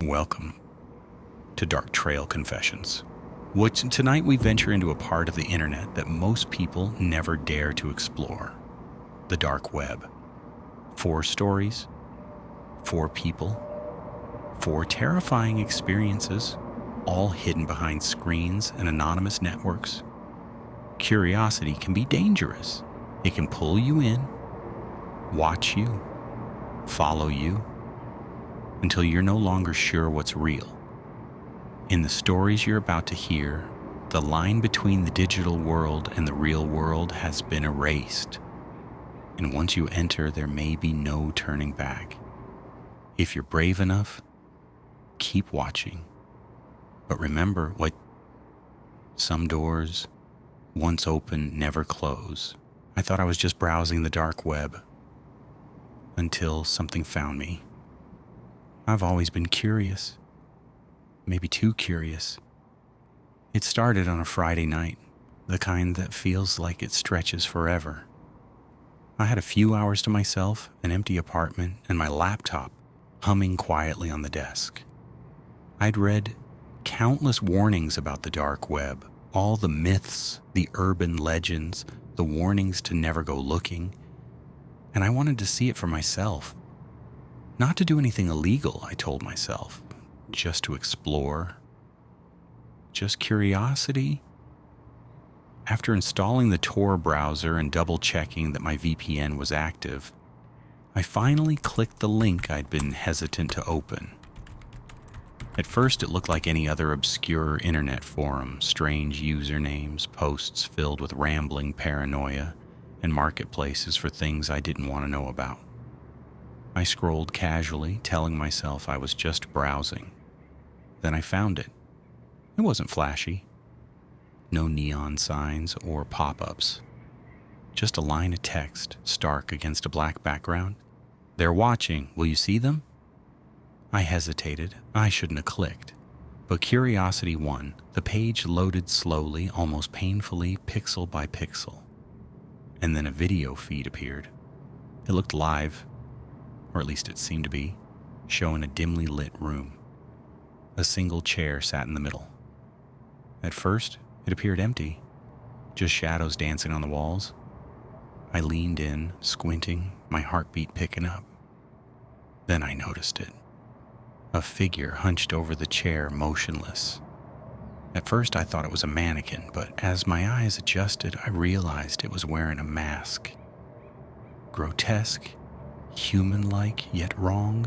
Welcome to Dark Trail Confessions. Tonight we venture into a part of the internet that most people never dare to explore. The dark web. 4 stories, 4 people, 4 terrifying experiences, all hidden behind screens and anonymous networks. Curiosity can be dangerous. It can pull you in, watch you, follow you, until you're no longer sure what's real. In the stories you're about to hear, the line between the digital world and the real world has been erased. And once you enter, there may be no turning back. If you're brave enough, keep watching. But remember what some doors, once open, never close. I thought I was just browsing the dark web until something found me. I've always been curious, maybe too curious. It started on a Friday night, the kind that feels like it stretches forever. I had a few hours to myself, an empty apartment, and my laptop humming quietly on the desk. I'd read countless warnings about the dark web, all the myths, the urban legends, the warnings to never go looking, and I wanted to see it for myself. Not to do anything illegal, I told myself, just to explore. Just curiosity. After installing the Tor browser and double-checking that my VPN was active, I finally clicked the link I'd been hesitant to open. At first, it looked like any other obscure internet forum, strange usernames, posts filled with rambling paranoia, and marketplaces for things I didn't want to know about. I scrolled casually, telling myself I was just browsing. Then I found it. It wasn't flashy. No neon signs or pop-ups. Just a line of text, stark against a black background. "They're watching. Will you see them?" I hesitated. I shouldn't have clicked. But curiosity won. The page loaded slowly, almost painfully, pixel by pixel. And then a video feed appeared. It looked live, or at least it seemed to be, showing a dimly lit room. A single chair sat in the middle. At first, it appeared empty, just shadows dancing on the walls. I leaned in, squinting, my heartbeat picking up. Then I noticed it. A figure hunched over the chair, motionless. At first, I thought it was a mannequin, but as my eyes adjusted, I realized it was wearing a mask. Grotesque, human-like, yet wrong.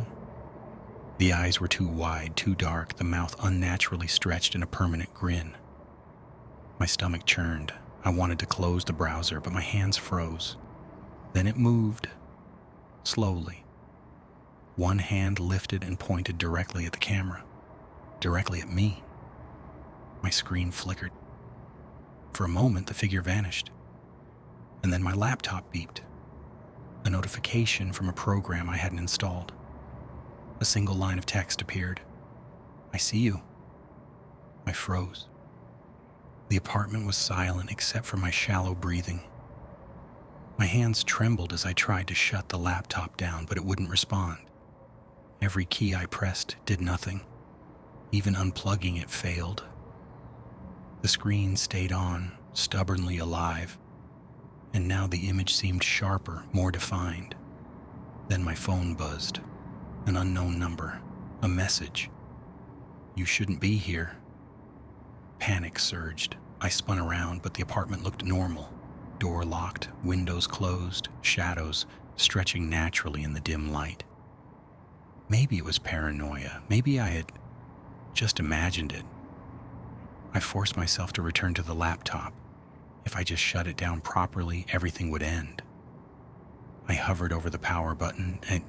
The eyes were too wide, too dark, the mouth unnaturally stretched in a permanent grin. My stomach churned. I wanted to close the browser, but my hands froze. Then it moved, slowly. One hand lifted and pointed directly at the camera, directly at me. My screen flickered. For a moment, the figure vanished. And then my laptop beeped. A notification from a program I hadn't installed. A single line of text appeared. "I see you." I froze. The apartment was silent except for my shallow breathing. My hands trembled as I tried to shut the laptop down, but it wouldn't respond. Every key I pressed did nothing. Even unplugging it failed. The screen stayed on, stubbornly alive, and now the image seemed sharper, more defined. Then my phone buzzed. An unknown number. A message. "You shouldn't be here." Panic surged. I spun around, but the apartment looked normal. Door locked, windows closed, shadows stretching naturally in the dim light. Maybe it was paranoia. Maybe I had just imagined it. I forced myself to return to the laptop. If I just shut it down properly, everything would end. I hovered over the power button, and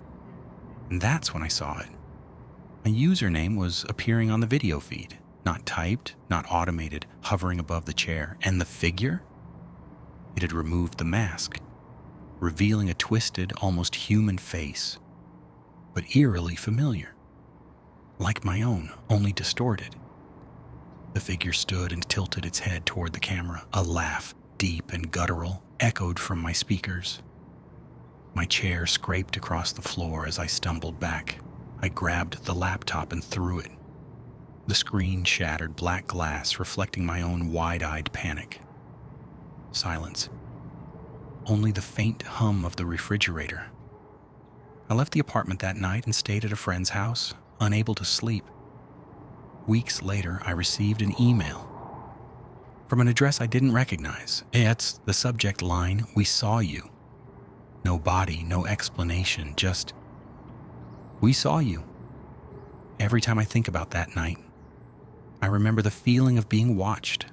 that's when I saw it. A username was appearing on the video feed. Not typed, not automated, hovering above the chair. And the figure? It had removed the mask, revealing a twisted, almost human face, but eerily familiar. Like my own, only distorted. The figure stood and tilted its head toward the camera. A laugh, deep and guttural, echoed from my speakers. My chair scraped across the floor as I stumbled back. I grabbed the laptop and threw it. The screen shattered, black glass reflecting my own wide-eyed panic. Silence. Only the faint hum of the refrigerator. I left the apartment that night and stayed at a friend's house, unable to sleep. Weeks later, I received an email from an address I didn't recognize. It's the subject line, "We saw you." No body, no explanation, just, "We saw you." Every time I think about that night, I remember the feeling of being watched,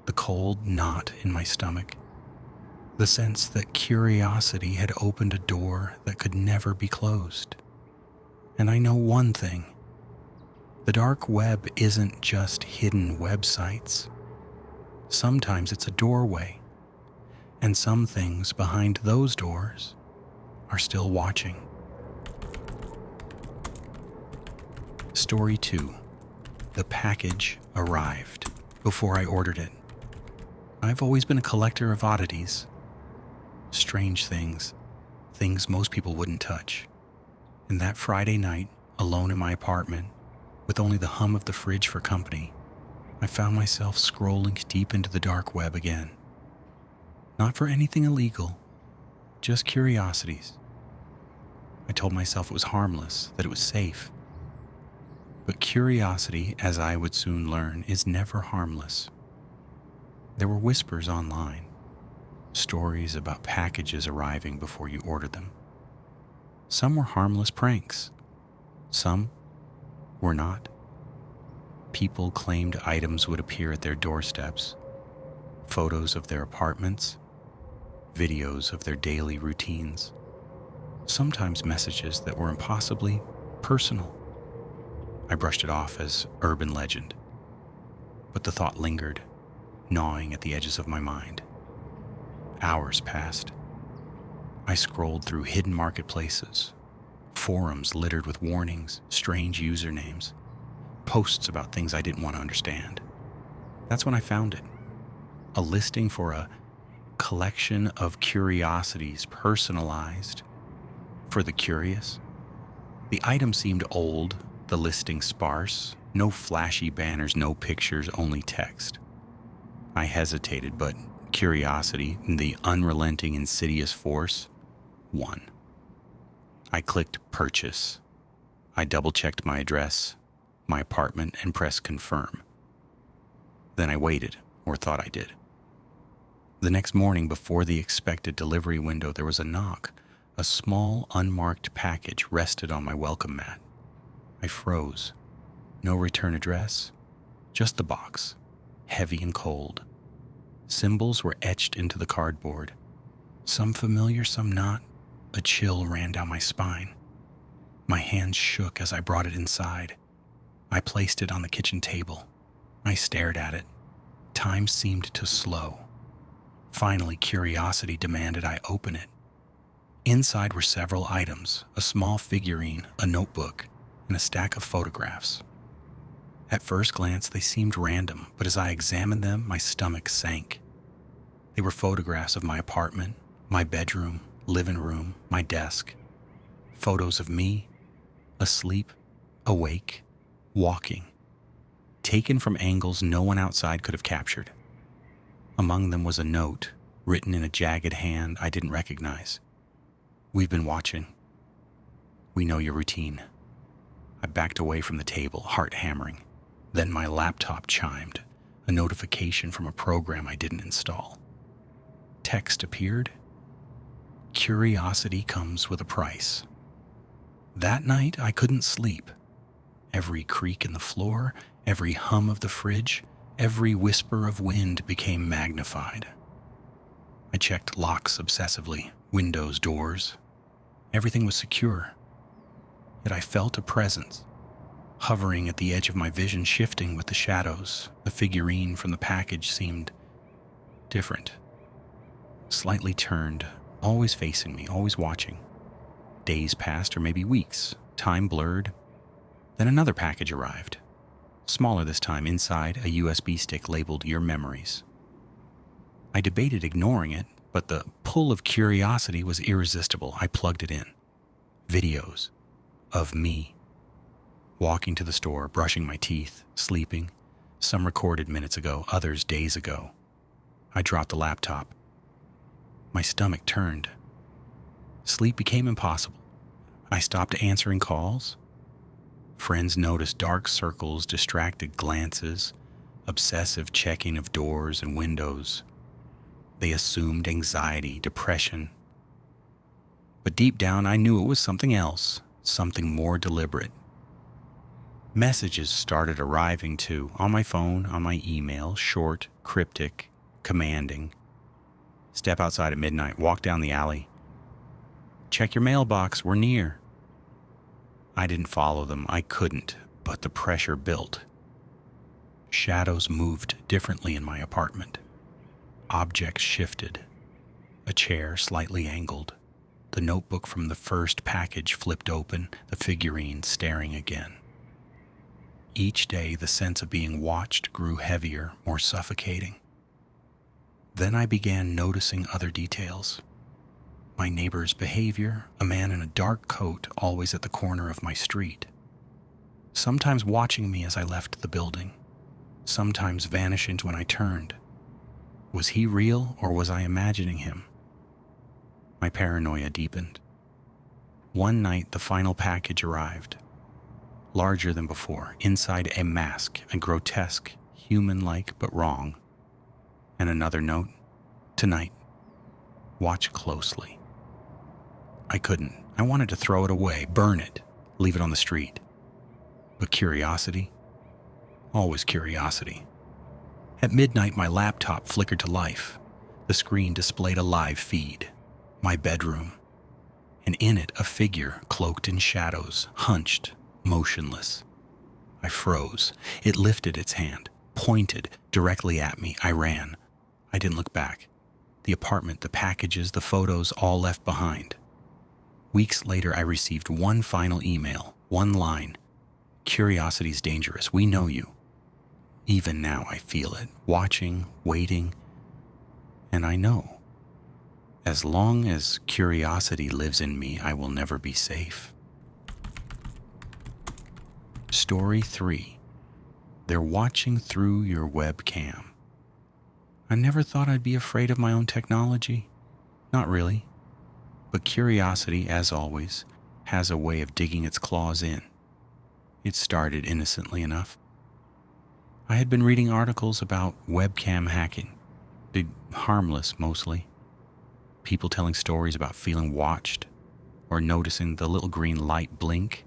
the cold knot in my stomach, the sense that curiosity had opened a door that could never be closed. And I know one thing. The dark web isn't just hidden websites. Sometimes it's a doorway, and some things behind those doors are still watching. Story 2. The package arrived before I ordered it. I've always been a collector of oddities. Strange things most people wouldn't touch. And that Friday night, alone in my apartment, with only the hum of the fridge for company, I found myself scrolling deep into the dark web again. Not for anything illegal, just curiosities. I told myself it was harmless, that it was safe. But curiosity, as I would soon learn, is never harmless. There were whispers online, stories about packages arriving before you ordered them. Some were harmless pranks. Some were not. People claimed items would appear at their doorsteps, photos of their apartments, videos of their daily routines, sometimes messages that were impossibly personal. I brushed it off as urban legend, but the thought lingered, gnawing at the edges of my mind. Hours passed. I scrolled through hidden marketplaces, forums littered with warnings, strange usernames, posts about things I didn't want to understand. That's when I found it. A listing for a collection of curiosities personalized for the curious. The item seemed old, the listing sparse, no flashy banners, no pictures, only text. I hesitated, but curiosity, the unrelenting, insidious force, won. I clicked purchase. I double-checked my address, my apartment, and pressed confirm. Then I waited, or thought I did. The next morning, before the expected delivery window, there was a knock. A small, unmarked package rested on my welcome mat. I froze. No return address, just the box, heavy and cold. Symbols were etched into the cardboard. Some familiar, some not. A chill ran down my spine. My hands shook as I brought it inside. I placed it on the kitchen table. I stared at it. Time seemed to slow. Finally, curiosity demanded I open it. Inside were several items, a small figurine, a notebook, and a stack of photographs. At first glance, they seemed random, but as I examined them, my stomach sank. They were photographs of my apartment, my bedroom, living room, my desk. Photos of me, asleep, awake, walking, taken from angles no one outside could have captured. Among them was a note, written in a jagged hand I didn't recognize. "We've been watching. We know your routine." I backed away from the table, heart hammering. Then my laptop chimed, a notification from a program I didn't install. Text appeared. Curiosity comes with a price. That night, I couldn't sleep. Every creak in the floor, every hum of the fridge, every whisper of wind became magnified. I checked locks obsessively, windows, doors. Everything was secure. Yet I felt a presence, hovering at the edge of my vision, shifting with the shadows. The figurine from the package seemed different. Slightly turned, always facing me, always watching. Days passed, or maybe weeks. Time blurred. Then another package arrived. Smaller this time, inside a USB stick labeled "Your Memories." I debated ignoring it, but the pull of curiosity was irresistible. I plugged it in. Videos of me, walking to the store, brushing my teeth, sleeping, some recorded minutes ago, others days ago. I dropped the laptop. My stomach turned. Sleep became impossible. I stopped answering calls. Friends noticed dark circles, distracted glances, obsessive checking of doors and windows. They assumed anxiety, depression. But deep down, I knew it was something else, something more deliberate. Messages started arriving too, on my phone, on my email, short, cryptic, commanding. Step outside at midnight, walk down the alley. Check your mailbox, we're near. I didn't follow them, I couldn't, but the pressure built. Shadows moved differently in my apartment. Objects shifted. A chair slightly angled. The notebook from the first package flipped open, the figurine staring again. Each day, the sense of being watched grew heavier, more suffocating. Then I began noticing other details. My neighbor's behavior, a man in a dark coat always at the corner of my street. Sometimes watching me as I left the building, sometimes vanishing when I turned. Was he real or was I imagining him? My paranoia deepened. One night, the final package arrived. Larger than before, inside a mask, a grotesque, human-like but wrong. And another note, tonight, watch closely. I couldn't. I wanted to throw it away, burn it, leave it on the street. But curiosity, always curiosity. At midnight, my laptop flickered to life. The screen displayed a live feed. My bedroom. And in it, a figure cloaked in shadows, hunched, motionless. I froze. It lifted its hand, pointed directly at me. I ran. I didn't look back. The apartment, the packages, the photos, all left behind. Weeks later, I received one final email, one line. Curiosity's dangerous. We know you. Even now, I feel it, watching, waiting, and I know. As long as curiosity lives in me, I will never be safe. Story 3. They're watching through your webcam. I never thought I'd be afraid of my own technology. Not really. But curiosity, as always, has a way of digging its claws in. It started innocently enough. I had been reading articles about webcam hacking. Harmless, mostly. People telling stories about feeling watched or noticing the little green light blink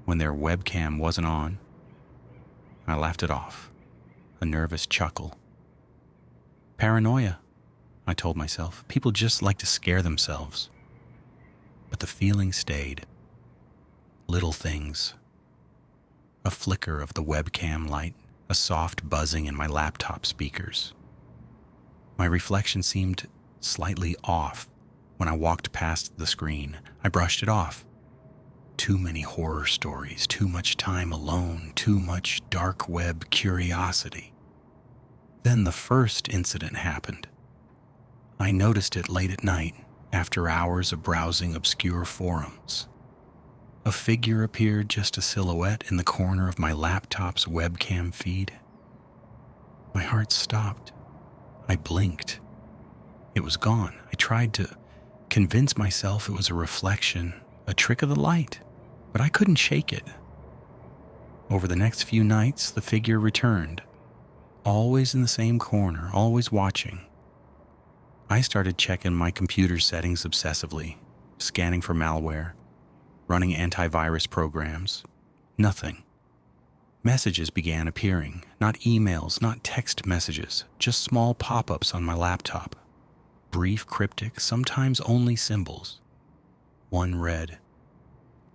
when their webcam wasn't on. I laughed it off, a nervous chuckle. Paranoia, I told myself. People just like to scare themselves. But the feeling stayed. Little things. A flicker of the webcam light, a soft buzzing in my laptop speakers. My reflection seemed slightly off when I walked past the screen. I brushed it off. Too many horror stories, too much time alone, too much dark web curiosity. Then the first incident happened. I noticed it late at night, after hours of browsing obscure forums. A figure appeared, just a silhouette, in the corner of my laptop's webcam feed. My heart stopped. I blinked. It was gone. I tried to convince myself it was a reflection, a trick of the light, but I couldn't shake it. Over the next few nights, the figure returned, always in the same corner, always watching. I started checking my computer settings obsessively, scanning for malware, running antivirus programs. Nothing. Messages began appearing, not emails, not text messages, just small pop-ups on my laptop. Brief, cryptic, sometimes only symbols. One read,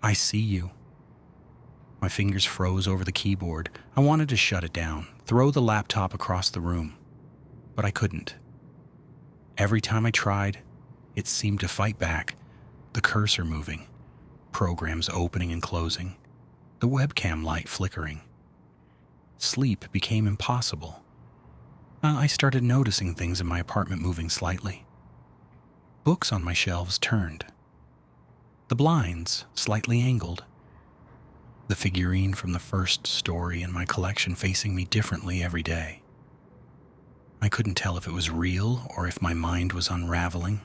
"I see you." My fingers froze over the keyboard. I wanted to shut it down, throw the laptop across the room, but I couldn't. Every time I tried, it seemed to fight back, the cursor moving, programs opening and closing, the webcam light flickering. Sleep became impossible. I started noticing things in my apartment moving slightly. Books on my shelves turned. The blinds slightly angled. the figurine from the first story in my collection facing me differently every day. I couldn't tell if it was real or if my mind was unraveling.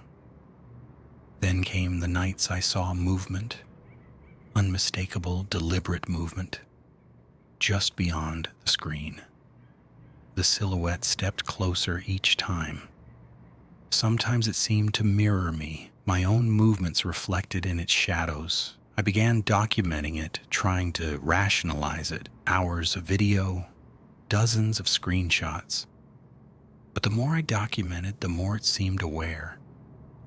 Then came the nights I saw movement, unmistakable, deliberate movement, just beyond the screen. The silhouette stepped closer each time. Sometimes it seemed to mirror me, my own movements reflected in its shadows. I began documenting it, trying to rationalize it. Hours of video, dozens of screenshots. But the more I documented, the more it seemed aware.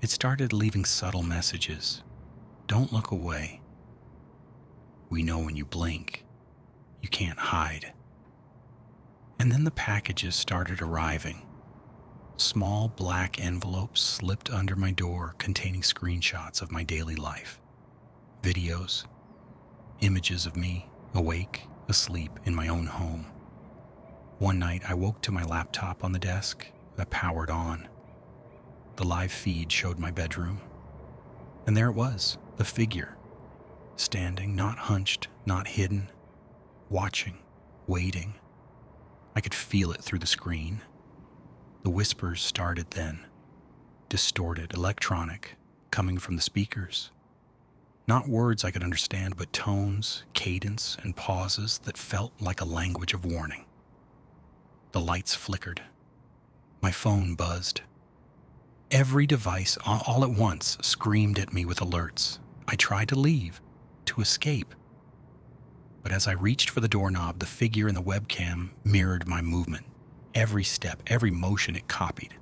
It started leaving subtle messages. Don't look away. We know when you blink, you can't hide. And then the packages started arriving. Small black envelopes slipped under my door containing screenshots of my daily life. Videos, images of me, awake, asleep in my own home. One night I woke to my laptop on the desk that powered on. The live feed showed my bedroom. And there it was, the figure, standing, not hunched, not hidden, watching, waiting. I could feel it through the screen. The whispers started then, distorted, electronic, coming from the speakers. Not words I could understand, but tones, cadence, and pauses that felt like a language of warning. The lights flickered. My phone buzzed. Every device, all at once, screamed at me with alerts. I tried to leave, to escape. But as I reached for the doorknob, the figure in the webcam mirrored my movement. Every step, every motion it copied.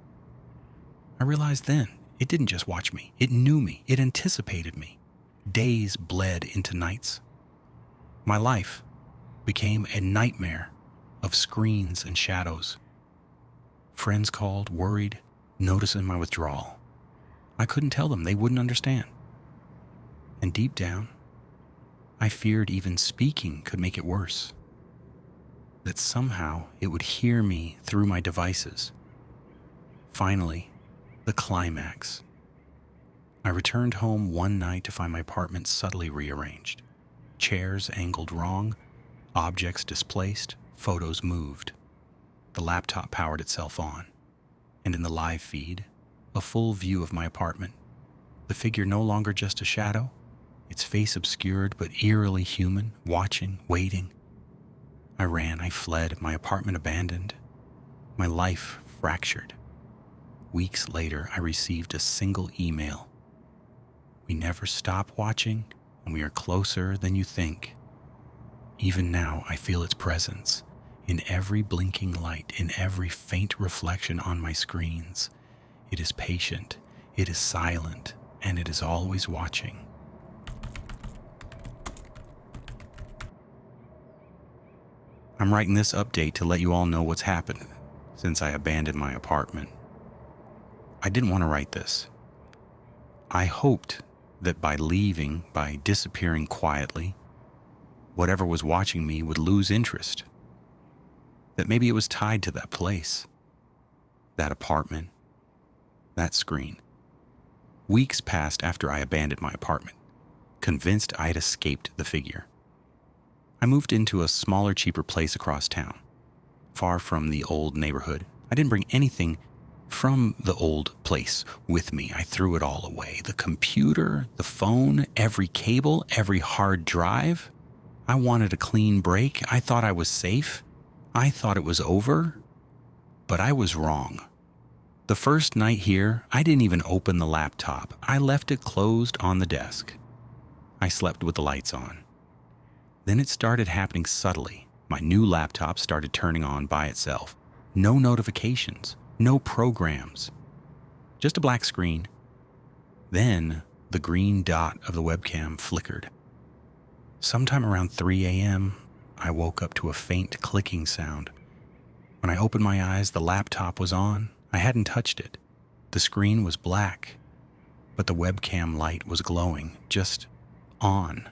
I realized then, it didn't just watch me. It knew me. It anticipated me. Days bled into nights. My life became a nightmare of screens and shadows. Friends called, worried, noticing my withdrawal. I couldn't tell them. They wouldn't understand. And deep down, I feared even speaking could make it worse. That somehow it would hear me through my devices. Finally, the climax. I returned home one night to find my apartment subtly rearranged. Chairs angled wrong, objects displaced, photos moved. The laptop powered itself on, and in the live feed, a full view of my apartment. The figure no longer just a shadow, its face obscured but eerily human, watching, waiting. I ran, I fled, my apartment abandoned, my life fractured. Weeks later, I received a single email. We never stop watching, and we are closer than you think. Even now, I feel its presence in every blinking light, in every faint reflection on my screens. It is patient, it is silent, and it is always watching. I'm writing this update to let you all know what's happened since I abandoned my apartment. I didn't want to write this. I hoped that by leaving, by disappearing quietly, whatever was watching me would lose interest. That maybe it was tied to that place, that apartment, that screen. Weeks passed after I abandoned my apartment, convinced I had escaped the figure. I moved into a smaller, cheaper place across town, far from the old neighborhood. I didn't bring anything from the old place with me. I threw it all away. The computer, the phone, every cable, every hard drive. I wanted a clean break. I thought I was safe. I thought it was over. But I was wrong. The first night here, I didn't even open the laptop. I left it closed on the desk. I slept with the lights on. Then it started happening subtly. My new laptop started turning on by itself. No notifications, no programs, just a black screen. Then the green dot of the webcam flickered. Sometime around 3 a.m., I woke up to a faint clicking sound. When I opened my eyes, the laptop was on. I hadn't touched it. The screen was black, but the webcam light was glowing, just on.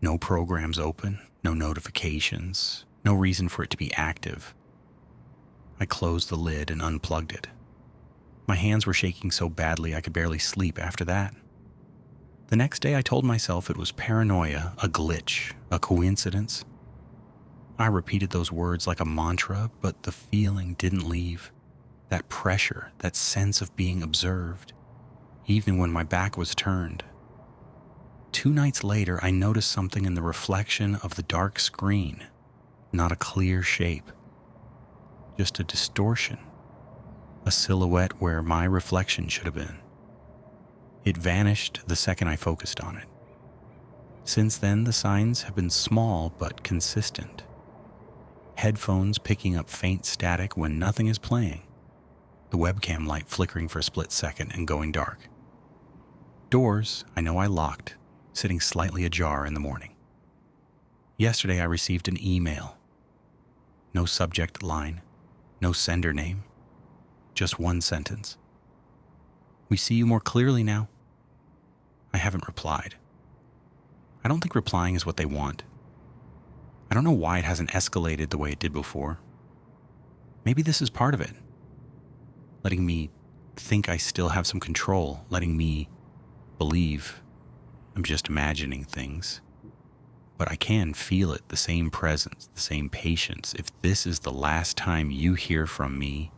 No programs open, no notifications, no reason for it to be active. I closed the lid and unplugged it. My hands were shaking so badly I could barely sleep after that. The next day I told myself it was paranoia, a glitch, a coincidence. I repeated those words like a mantra, but the feeling didn't leave. That pressure, that sense of being observed, even when my back was turned. 2 nights later, I noticed something in the reflection of the dark screen. Not a clear shape, just a distortion, a silhouette where my reflection should have been. It vanished the second I focused on it. Since then, the signs have been small but consistent. Headphones picking up faint static when nothing is playing. The webcam light flickering for a split second and going dark. Doors I know I locked, sitting slightly ajar in the morning. Yesterday I received an email. No subject line, no sender name, just one sentence. We see you more clearly now. I haven't replied. I don't think replying is what they want. I don't know why it hasn't escalated the way it did before. Maybe this is part of it. Letting me think I still have some control, letting me believe I'm just imagining things. But I can feel it, the same presence, the same patience. If this is the last time you hear from me,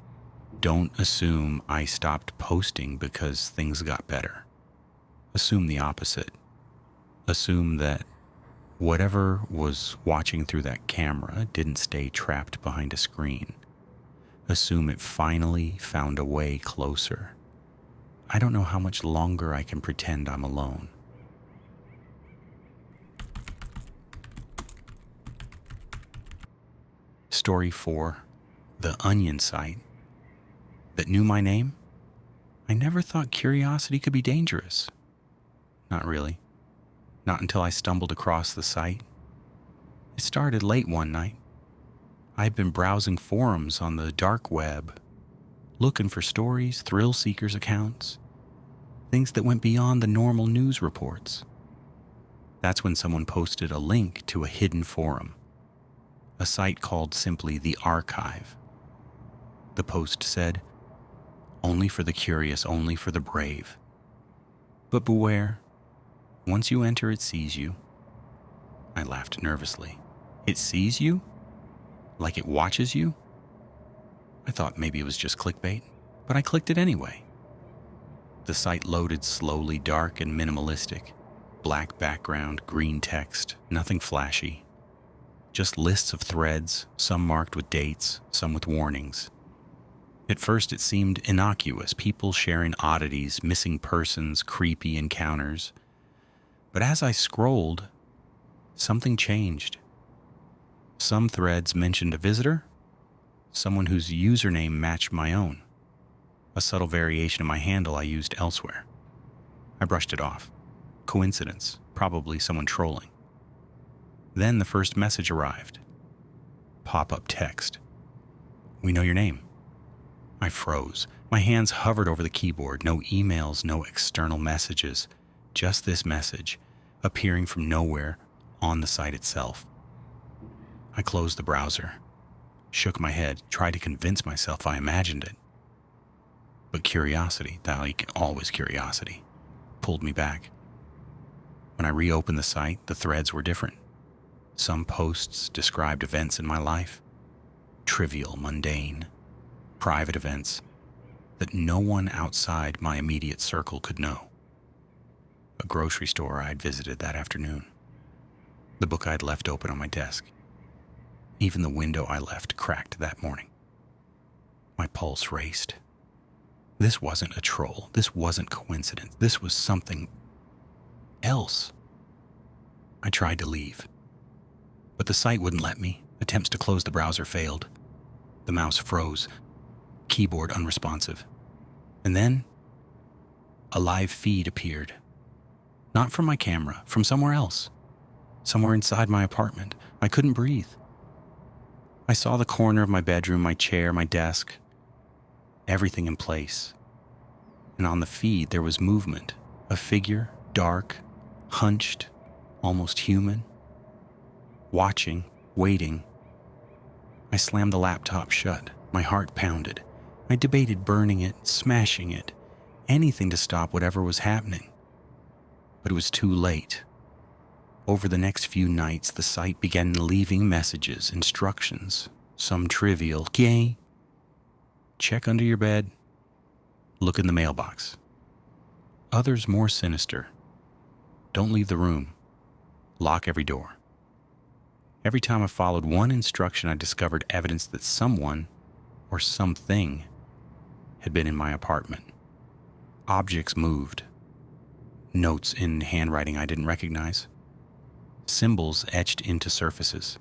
don't assume I stopped posting because things got better. Assume the opposite. Assume that whatever was watching through that camera didn't stay trapped behind a screen. Assume it finally found a way closer. I don't know how much longer I can pretend I'm alone. Story 4. The Onion site that knew my name? I never thought curiosity could be dangerous. Not really. Not until I stumbled across the site. It started late one night. I'd been browsing forums on the dark web, looking for stories, thrill seekers accounts, things that went beyond the normal news reports. That's when someone posted a link to a hidden forum, a site called simply The Archive. The post said, "Only for the curious, only for the brave. But beware, once you enter it sees you." I laughed nervously. It sees you? Like it watches you? I thought maybe it was just clickbait, but I clicked it anyway. The site loaded slowly, dark and minimalistic. Black background, green text, nothing flashy. Just lists of threads, some marked with dates, some with warnings. At first it seemed innocuous, people sharing oddities, missing persons, creepy encounters. But as I scrolled, something changed. Some threads mentioned a visitor, someone whose username matched my own, a subtle variation of my handle I used elsewhere. I brushed it off. Coincidence, probably someone trolling. Then the first message arrived. Pop-up text. "We know your name." I froze. My hands hovered over the keyboard. No emails, no external messages. Just this message, appearing from nowhere on the site itself. I closed the browser, shook my head, tried to convince myself I imagined it. But curiosity, always curiosity, pulled me back. When I reopened the site, the threads were different. Some posts described events in my life, trivial, mundane, private events that no one outside my immediate circle could know. A grocery store I'd visited that afternoon. The book I'd left open on my desk. Even the window I left cracked that morning. My pulse raced. This wasn't a troll. This wasn't coincidence. This was something else. I tried to leave, but the site wouldn't let me. Attempts to close the browser failed. The mouse froze, keyboard unresponsive. And then a live feed appeared. Not from my camera, from somewhere else. Somewhere inside my apartment. I couldn't breathe. I saw the corner of my bedroom, my chair, my desk, everything in place. And on the feed there was movement. A figure, dark, hunched, almost human. Watching, waiting. I slammed the laptop shut. My heart pounded. I debated burning it, smashing it, anything to stop whatever was happening. But it was too late. Over the next few nights, the site began leaving messages, instructions, some trivial, "Yay, check under your bed, look in the mailbox." Others more sinister. "Don't leave the room. Lock every door." Every time I followed one instruction, I discovered evidence that someone or something had been in my apartment. Objects moved. Notes in handwriting I didn't recognize. Symbols etched into surfaces.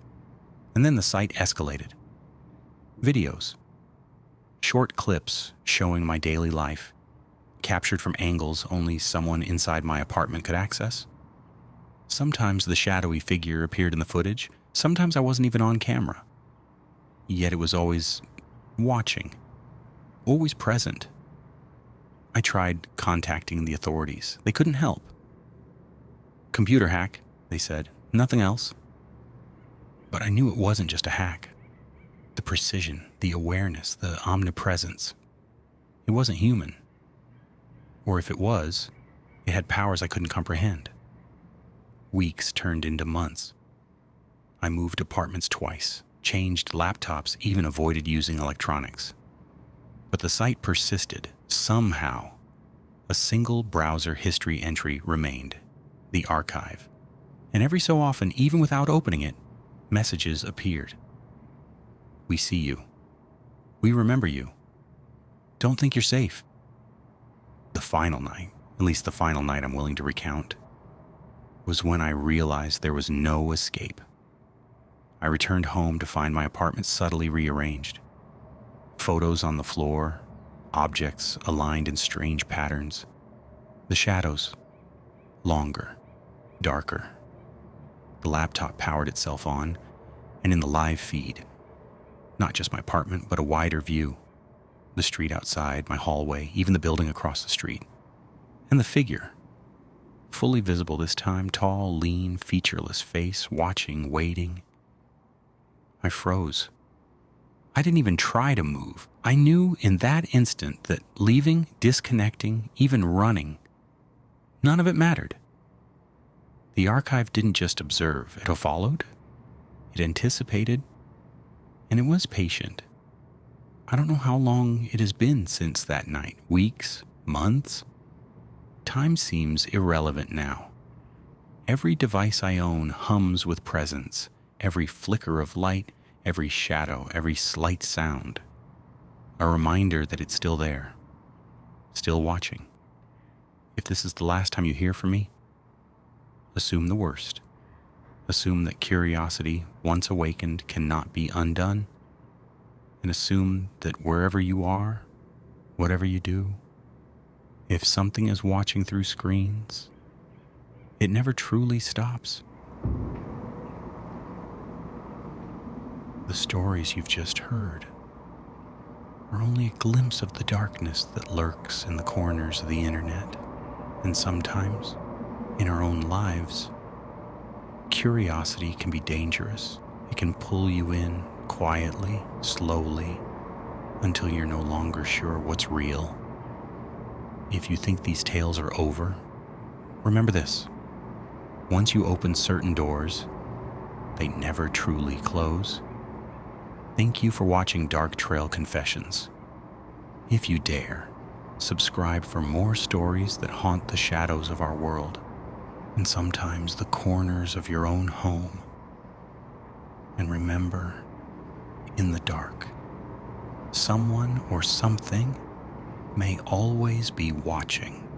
And then the site escalated. Videos. Short clips showing my daily life, captured from angles only someone inside my apartment could access. Sometimes the shadowy figure appeared in the footage. Sometimes I wasn't even on camera. Yet it was always watching, always present. I tried contacting the authorities. They couldn't help. "Computer hack," they said. "Nothing else." But I knew it wasn't just a hack. The precision, the awareness, the omnipresence. It wasn't human. Or if it was, it had powers I couldn't comprehend. Weeks turned into months. I moved apartments twice, changed laptops, even avoided using electronics. But the site persisted. Somehow, a single browser history entry remained, the archive. And every so often, even without opening it, messages appeared. "We see you. We remember you. Don't think you're safe." The final night, at least the final night I'm willing to recount, was when I realized there was no escape. I returned home to find my apartment subtly rearranged. Photos on the floor, objects aligned in strange patterns. The shadows, longer, darker. The laptop powered itself on, and in the live feed, not just my apartment, but a wider view. The street outside, my hallway, even the building across the street. And the figure, fully visible this time, tall, lean, featureless face, watching, waiting. I froze. I didn't even try to move. I knew in that instant that leaving, disconnecting, even running, none of it mattered. The archive didn't just observe, it followed, it anticipated, and it was patient. I don't know how long it has been since that night. Weeks? Months? Time seems irrelevant now. Every device I own hums with presence. Every flicker of light, every shadow, every slight sound. A reminder that it's still there. Still watching. If this is the last time you hear from me, assume the worst. Assume that curiosity, once awakened, cannot be undone. And assume that wherever you are, whatever you do, if something is watching through screens, it never truly stops. The stories you've just heard are only a glimpse of the darkness that lurks in the corners of the internet, and sometimes, in our own lives, curiosity can be dangerous. It can pull you in quietly, slowly, until you're no longer sure what's real. If you think these tales are over, remember this. Once you open certain doors, they never truly close. Thank you for watching Dark Trail Confessions. If you dare, subscribe for more stories that haunt the shadows of our world, and sometimes the corners of your own home. And remember, in the dark, someone or something may always be watching.